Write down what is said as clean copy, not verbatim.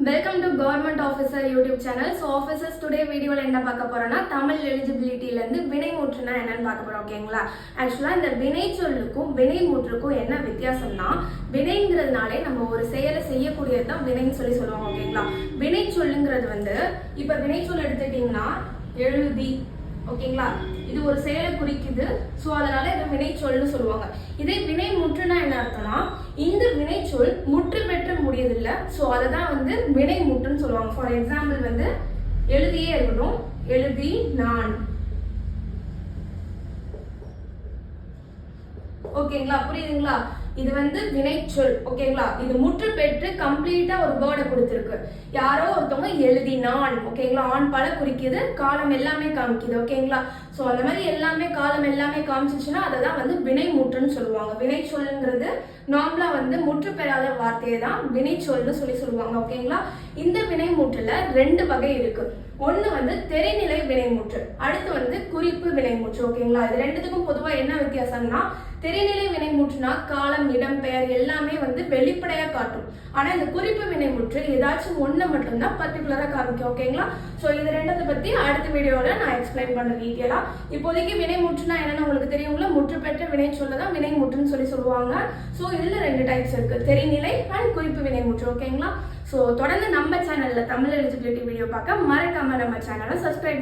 Welcome to Government Officer YouTube channel. So officers today video la enna paaka porana Tamil eligibility la irundhu vinai mootruna enna paaka porom okayங்களா. Actually இந்த வினை சொல்லுக்கும் வினை மூற்றுக்கும் என்ன வித்தியாசம்னா வினைங்கிறதுனாலே நம்ம ஒரு செயலை செய்யக்கூடியது தான் வினைன்னு சொல்லுவாங்க ஓகேங்களா. வினை சொல்லுங்கிறது வந்து இப்ப வினை சொல் எடுத்துட்டீங்கன்னா எழுதி ஓகேங்களா, இது ஒரு செயலை குறிக்குது. ஸோ அதனால இது வினை சொல்னு சொல்லுவாங்க. இதே வினை முற்றுனா என்ன அர்த்தம்னா இந்த வினை சொல் முற்று பெற்று முடியதில்லை. ஸோ அதை தான் வந்து வினை முற்றுன்னு சொல்லுவாங்க. ஃபார் எக்ஸாம்பிள் வந்து எழுதியே இருக்கட்டும், எழுதி நான் ஓகேங்களா, புரியுதுங்களா. இது வந்து வினைச்சொல் ஓகேங்களா. இது முற்று பெற்று கம்ப்ளீட்டா ஒரு வேர்டை கொடுத்துருக்கு. யாரோ ஒருத்தவங்க எழுதினான் ஓகேங்களா, ஆண் பல குறிக்குது, காலம் எல்லாமே காமிக்குது ஓகேங்களா. ஸோ அந்த மாதிரி எல்லாமே காலம் எல்லாமே காமிச்சிச்சுன்னா அதை தான் வந்து வினை முற்றுன்னு சொல்லுவாங்க. வினை சொல்லுங்கிறது நார்மலா வந்து முற்று பெறாத வார்த்தையை தான் வினை சொல்னு சொல்லுவாங்க ஓகேங்களா. இந்த வினை முற்றுல ரெண்டு வகை இருக்கு. ஒன்னு வந்து தெரிநிலை வினைமுற்று, அடுத்து வந்து குறிப்பு வினைமுற்று ஓகேங்களா. இது ரெண்டுத்துக்கும் பொதுவா என்ன வித்தியாசம்னா தெரிநிலை வினைமுற்றுனா காலம் இடம் பெயர் எல்லாமே வந்து வெளிப்படையா காட்டும். ஆனா இந்த குறிப்பு வினைமுற்று ஏதாச்சும் ஒண்ணு மட்டும்தான் பர்டிகுலரா காமிக்கும் ஓகேங்களா. ஸோ இது ரெண்டத்தை பத்தி அடுத்த வீடியோல நான் எக்ஸ்பிளைன் பண்றேன் டீட்டெயிலா. இப்போதைக்கு வினைமுற்றுனா என்னன்னு உங்களுக்கு தெரியுங்களா. முற்று பெற்ற வினை சொல்லதான் வினைமுற்றுன்னு சொல்லுவாங்க. ஸோ இதுல ரெண்டு டைப்ஸ் இருக்கு, தெரிநிலை அண்ட் குறிப்பு வினைமுற்று ஓகேங்களா. ஸோ தொடர்ந்து நம்ம சேனல்ல தமிழ் எலிஜிபிலிட்டி வீடியோ பார்க்க மறக்காம நம்ம சேனலை சப்ஸ்கிரைப்